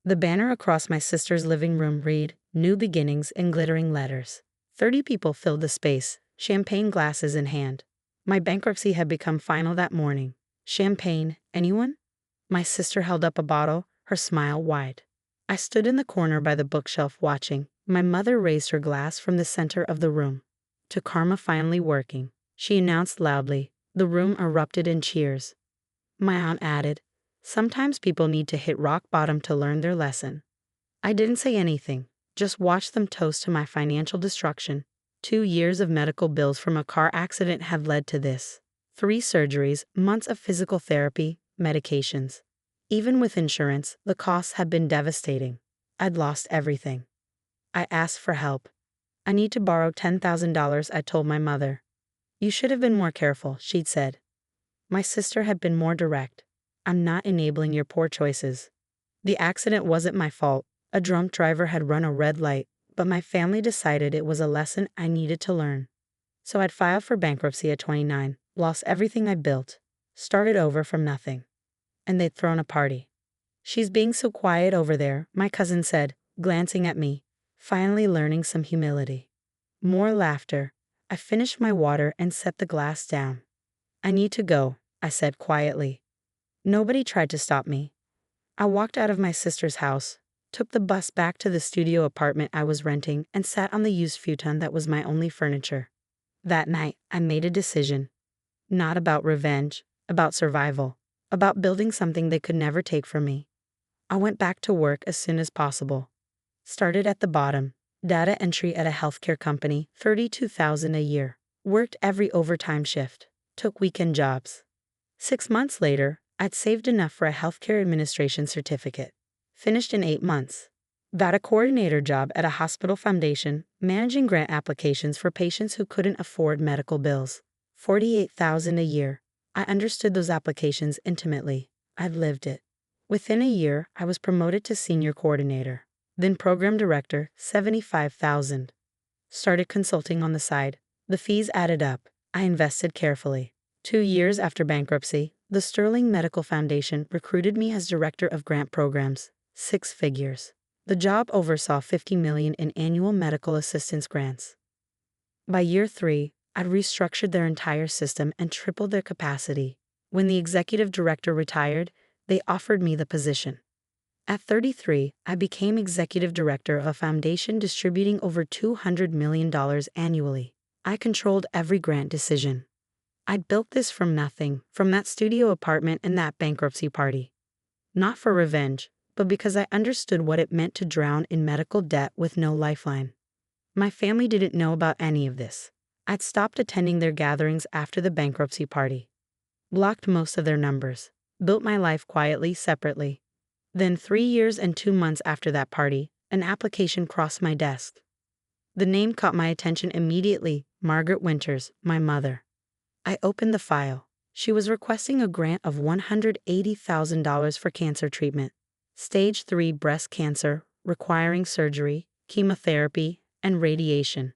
The banner across my sister's living room read, "New Beginnings" in glittering letters. 30 people filled the space, champagne glasses in hand. My bankruptcy had become final that morning. Champagne, anyone? My sister held up a bottle, her smile wide. I stood in the corner by the bookshelf watching. My mother raised her glass from the center of the room. "To karma finally working," she announced loudly. The room erupted in cheers. My aunt added, "Sometimes people need to hit rock bottom to learn their lesson." I didn't say anything, just watched them toast to my financial destruction. 2 years of medical bills from a car accident had led to this. 3 surgeries, months of physical therapy, medications. Even with insurance, the costs had been devastating. I'd lost everything. I asked for help. "I need to borrow $10,000, I told my mother. "You should have been more careful," she'd said. My sister had been more direct. "I'm not enabling your poor choices. The accident wasn't my fault. A drunk driver had run a red light, but my family decided it was a lesson I needed to learn." So I'd filed for bankruptcy at 29, lost everything I built, started over from nothing. And they'd thrown a party. "She's being so quiet over there," my cousin said, glancing at me, finally learning some humility. More laughter. I finished my water and set the glass down. "I need to go," I said quietly. Nobody tried to stop me. I walked out of my sister's house, took the bus back to the studio apartment I was renting, and sat on the used futon that was my only furniture. That night, I made a decision. Not about revenge, about survival, about building something they could never take from me. I went back to work as soon as possible. Started at the bottom, data entry at a healthcare company, $32,000 a year. Worked every overtime shift, took weekend jobs. 6 months later, I'd saved enough for a healthcare administration certificate. Finished in 8 months. Got a coordinator job at a hospital foundation, managing grant applications for patients who couldn't afford medical bills. $48,000 a year. I understood those applications intimately. I'd lived it. Within a year, I was promoted to senior coordinator, then program director, $75,000. Started consulting on the side. The fees added up. I invested carefully. 2 years after bankruptcy, the Sterling Medical Foundation recruited me as director of grant programs, 6 figures. The job oversaw $50 million in annual medical assistance grants. By year 3, I'd restructured their entire system and tripled their capacity. When the executive director retired, they offered me the position. At 33, I became executive director of a foundation distributing over $200 million annually. I controlled every grant decision. I'd built this from nothing, from that studio apartment and that bankruptcy party. Not for revenge, but because I understood what it meant to drown in medical debt with no lifeline. My family didn't know about any of this. I'd stopped attending their gatherings after the bankruptcy party. Blocked most of their numbers. Built my life quietly, separately. Then 3 years and 2 months after that party, an application crossed my desk. The name caught my attention immediately, Margaret Winters, my mother. I opened the file. She was requesting a grant of $180,000 for cancer treatment. Stage 3 breast cancer, requiring surgery, chemotherapy, and radiation.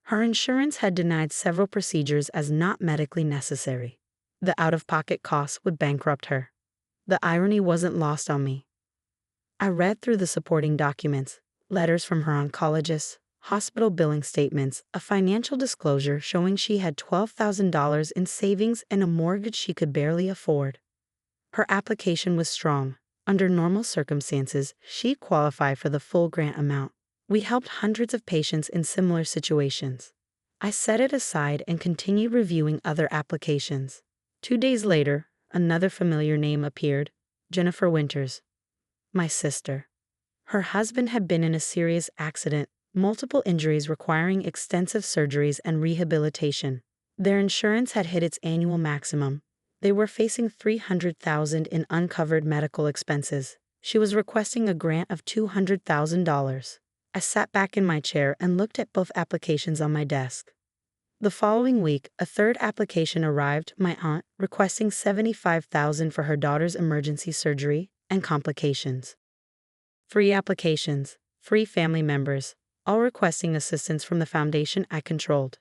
Her insurance had denied several procedures as not medically necessary. The out-of-pocket costs would bankrupt her. The irony wasn't lost on me. I read through the supporting documents, letters from her oncologist, hospital billing statements, a financial disclosure showing she had $12,000 in savings and a mortgage she could barely afford. Her application was strong. Under normal circumstances, she'd qualify for the full grant amount. We helped hundreds of patients in similar situations. I set it aside and continued reviewing other applications. 2 days later, another familiar name appeared, Jennifer Winters. My sister. Her husband had been in a serious accident, multiple injuries requiring extensive surgeries and rehabilitation. Their insurance had hit its annual maximum. They were facing $300,000 in uncovered medical expenses. She was requesting a grant of $200,000. I sat back in my chair and looked at both applications on my desk. The following week, a third application arrived, my aunt, requesting $75,000 for her daughter's emergency surgery and complications. 3 applications, 3 family members, all requesting assistance from the foundation I controlled.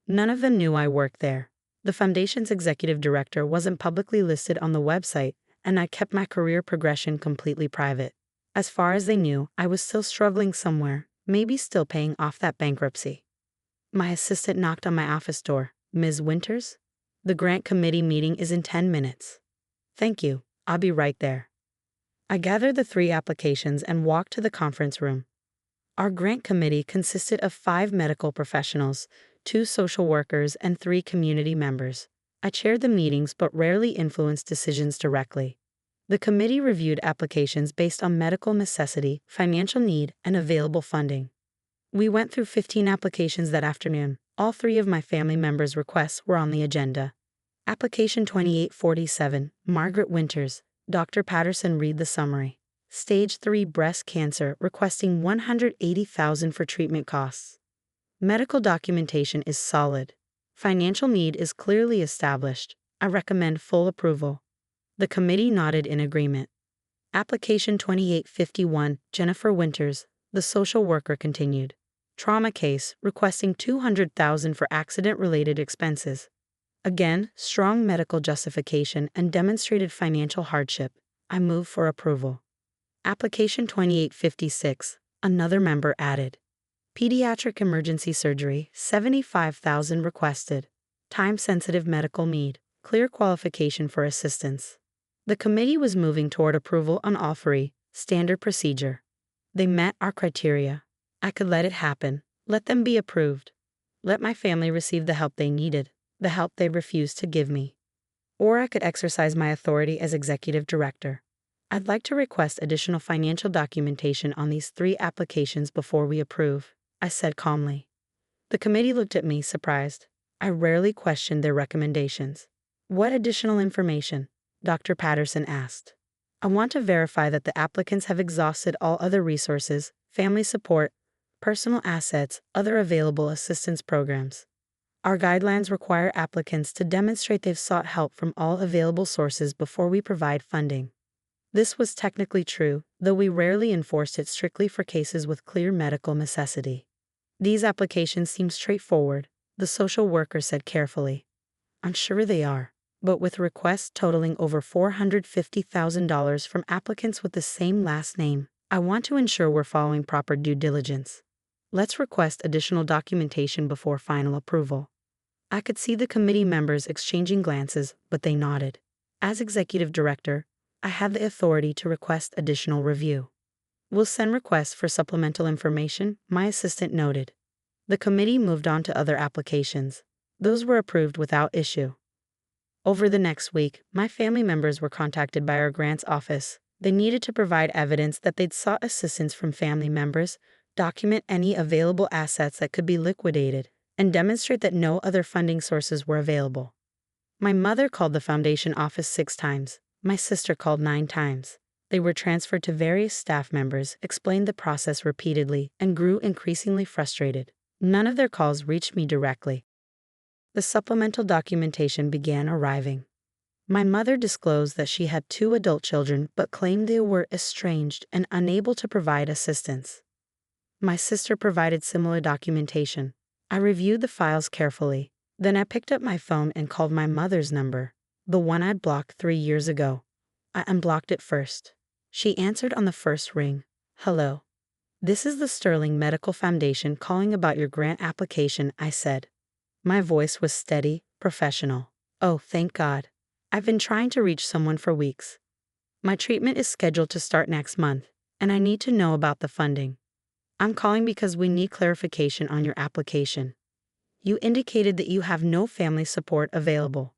None of them knew I worked there. The foundation's executive director wasn't publicly listed on the website, and I kept my career progression completely private. As far as they knew, I was still struggling somewhere, maybe still paying off that bankruptcy. My assistant knocked on my office door. "Ms. Winters? The grant committee meeting is in 10 minutes. "Thank you, I'll be right there." I gathered the 3 applications and walked to the conference room. Our grant committee consisted of 5 medical professionals, 2 social workers, and 3 community members. I chaired the meetings but rarely influenced decisions directly. The committee reviewed applications based on medical necessity, financial need, and available funding. We went through 15 applications that afternoon. All 3 of my family members' requests were on the agenda. Application 2847, Margaret Winters. Dr. Patterson read the summary. Stage 3 breast cancer, requesting $180,000 for treatment costs. Medical documentation is solid. Financial need is clearly established. I recommend full approval. The committee nodded in agreement. Application 2851, Jennifer Winters. The social worker continued. Trauma case, requesting $200,000 for accident-related expenses. Again, strong medical justification and demonstrated financial hardship. I move for approval. Application 2856, another member added. Pediatric emergency surgery, $75,000 requested. Time-sensitive medical need, clear qualification for assistance. The committee was moving toward approval on all 3, standard procedure. They met our criteria. I could let it happen, let them be approved. Let my family receive the help they needed, the help they refused to give me. Or I could exercise my authority as executive director. I'd like to request additional financial documentation on these 3 applications before we approve, I said calmly. The committee looked at me, surprised. I rarely questioned their recommendations. What additional information? Dr. Patterson asked. I want to verify that the applicants have exhausted all other resources, family support, personal assets, other available assistance programs. Our guidelines require applicants to demonstrate they've sought help from all available sources before we provide funding. This was technically true, though we rarely enforced it strictly for cases with clear medical necessity. These applications seem straightforward, the social worker said carefully. I'm sure they are, but with requests totaling over $450,000 from applicants with the same last name, I want to ensure we're following proper due diligence. Let's request additional documentation before final approval. I could see the committee members exchanging glances, but they nodded. As executive director, I had the authority to request additional review. We'll send requests for supplemental information, my assistant noted. The committee moved on to other applications. Those were approved without issue. Over the next week, my family members were contacted by our grants office. They needed to provide evidence that they'd sought assistance from family members, document any available assets that could be liquidated, and demonstrate that no other funding sources were available. My mother called the foundation office 6 times. My sister called 9 times. They were transferred to various staff members, explained the process repeatedly, and grew increasingly frustrated. None of their calls reached me directly. The supplemental documentation began arriving. My mother disclosed that she had 2 adult children but claimed they were estranged and unable to provide assistance. My sister provided similar documentation. I reviewed the files carefully. Then I picked up my phone and called my mother's number, the one I'd blocked 3 years ago. I unblocked it first. She answered on the first ring. "Hello. This is the Sterling Medical Foundation calling about your grant application," I said. My voice was steady, professional. "Oh, thank God. I've been trying to reach someone for weeks. My treatment is scheduled to start next month, and I need to know about the funding. I'm calling because we need clarification on your application. You indicated that you have no family support available."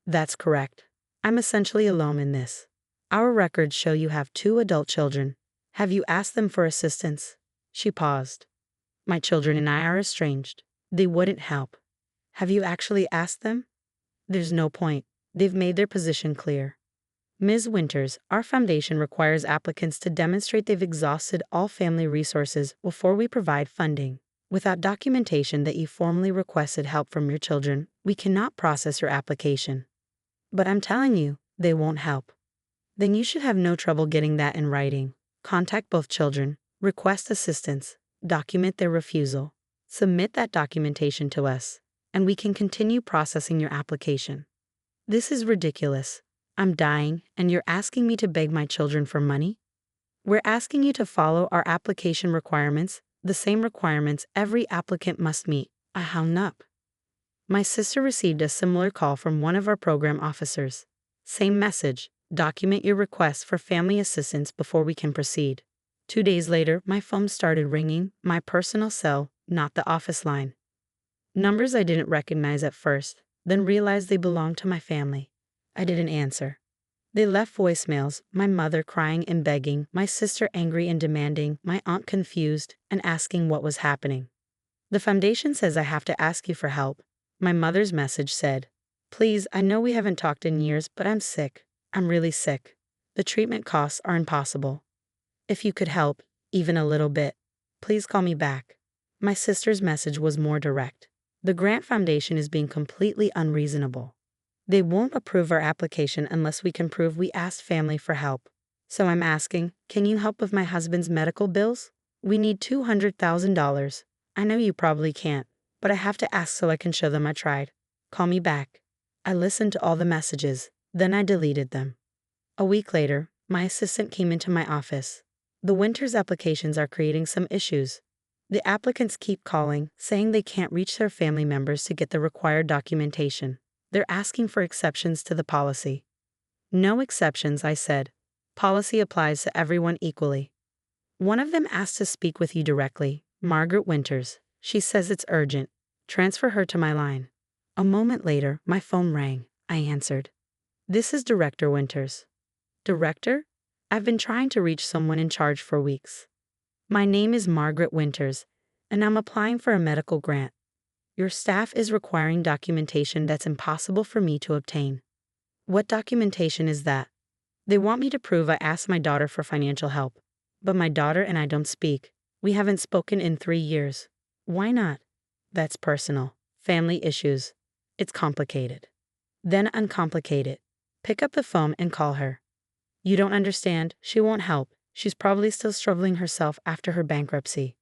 "That's correct. I'm essentially alone in this. Our records show you have 2 adult children. Have you asked them for assistance?" She paused. "My children and I are estranged. They wouldn't help." "Have you actually asked them?" "There's no point. They've made their position clear." "Ms. Winters, our foundation requires applicants to demonstrate they've exhausted all family resources before we provide funding. Without documentation that you formally requested help from your children, we cannot process your application." "But I'm telling you, they won't help." "Then you should have no trouble getting that in writing. Contact both children, request assistance, document their refusal, submit that documentation to us, and we can continue processing your application." "This is ridiculous. I'm dying, and you're asking me to beg my children for money?" We're asking you to follow our application requirements, the same requirements every applicant must meet. I hung up. My sister received a similar call from one of our program officers. Same message: document your request for family assistance before we can proceed. 2 days later, my phone started ringing, my personal cell, not the office line. Numbers I didn't recognize at first, then realized they belonged to my family. I didn't answer. They left voicemails, my mother crying and begging, my sister angry and demanding, my aunt confused and asking what was happening. The foundation says I have to ask you for help. My mother's message said, please, I know we haven't talked in years, but I'm sick. I'm really sick. The treatment costs are impossible. If you could help, even a little bit, please call me back. My sister's message was more direct. The Grant Foundation is being completely unreasonable. They won't approve our application unless we can prove we asked family for help. So I'm asking, can you help with my husband's medical bills? We need $200,000. I know you probably can't, but I have to ask so I can show them I tried. Call me back. I listened to all the messages, then I deleted them. A week later, my assistant came into my office. The Winters applications are creating some issues. The applicants keep calling, saying they can't reach their family members to get the required documentation. They're asking for exceptions to the policy. No exceptions, I said. Policy applies to everyone equally. One of them asked to speak with you directly, Margaret Winters. She says it's urgent. Transfer her to my line. A moment later, my phone rang. I answered. This is Director Winters. Director? I've been trying to reach someone in charge for weeks. My name is Margaret Winters, and I'm applying for a medical grant. Your staff is requiring documentation that's impossible for me to obtain. What documentation is that? They want me to prove I asked my daughter for financial help. But my daughter and I don't speak. We haven't spoken in 3 years. Why not? That's personal. Family issues. It's complicated. Then uncomplicate it. Pick up the phone and call her. You don't understand. She won't help. She's probably still struggling herself after her bankruptcy.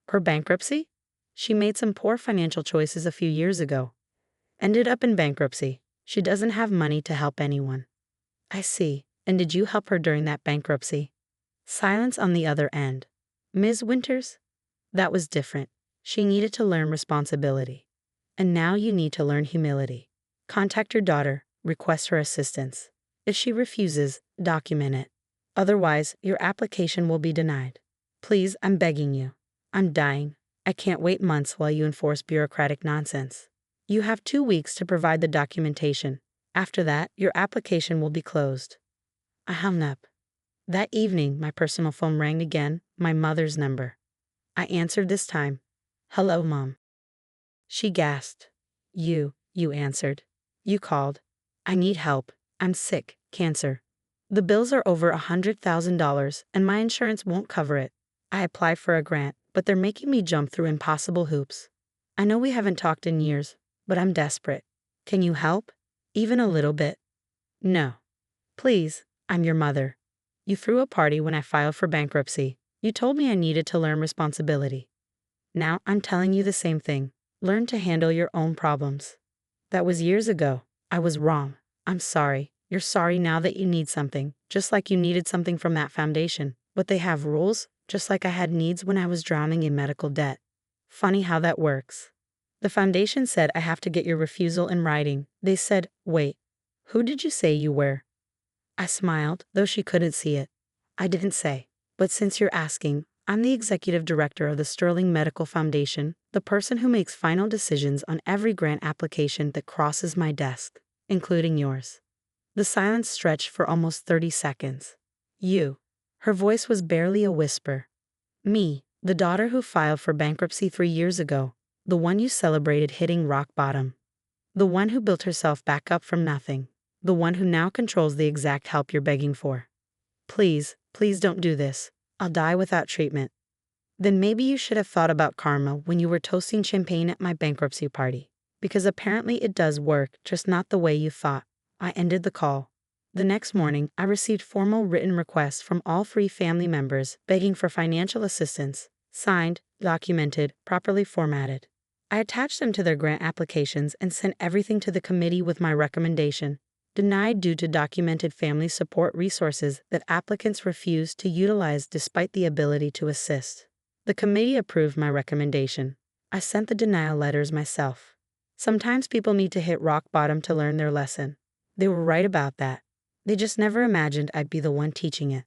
Her bankruptcy? She made some poor financial choices a few years ago. Ended up in bankruptcy. She doesn't have money to help anyone. I see. And did you help her during that bankruptcy? Silence on the other end. Ms. Winters? That was different. She needed to learn responsibility. And now you need to learn humility. Contact your daughter. Request her assistance. If she refuses, document it. Otherwise, your application will be denied. Please, I'm begging you. I'm dying. I can't wait months while you enforce bureaucratic nonsense. You have 2 weeks to provide the documentation. After that, your application will be closed. I hung up. That evening, my personal phone rang again, my mother's number. I answered this time. Hello, Mom. She gasped. You answered. You called. I need help. I'm sick, cancer. The bills are over $100,000 and my insurance won't cover it. I applied for a grant, but they're making me jump through impossible hoops. I know we haven't talked in years, but I'm desperate. Can you help? Even a little bit? No. Please, I'm your mother. You threw a party when I filed for bankruptcy. You told me I needed to learn responsibility. Now I'm telling you the same thing. Learn to handle your own problems. That was years ago. I was wrong. I'm sorry. You're sorry now that you need something, just like you needed something from that foundation. But they have rules, just like I had needs when I was drowning in medical debt. Funny how that works. The foundation said I have to get your refusal in writing. They said, wait, who did you say you were? I smiled, though she couldn't see it. I didn't say. But since you're asking, I'm the executive director of the Sterling Medical Foundation, the person who makes final decisions on every grant application that crosses my desk, including yours. The silence stretched for almost 30 seconds. You. Her voice was barely a whisper. Me, the daughter who filed for bankruptcy 3 years ago, the one you celebrated hitting rock bottom. The one who built herself back up from nothing. The one who now controls the exact help you're begging for. Please, please don't do this. I'll die without treatment. Then maybe you should have thought about karma when you were toasting champagne at my bankruptcy party. Because apparently it does work, just not the way you thought. I ended the call. The next morning, I received formal written requests from all 3 family members begging for financial assistance, signed, documented, properly formatted. I attached them to their grant applications and sent everything to the committee with my recommendation. Denied due to documented family support resources that applicants refused to utilize despite the ability to assist. The committee approved my recommendation. I sent the denial letters myself. Sometimes people need to hit rock bottom to learn their lesson. They were right about that. They just never imagined I'd be the one teaching it.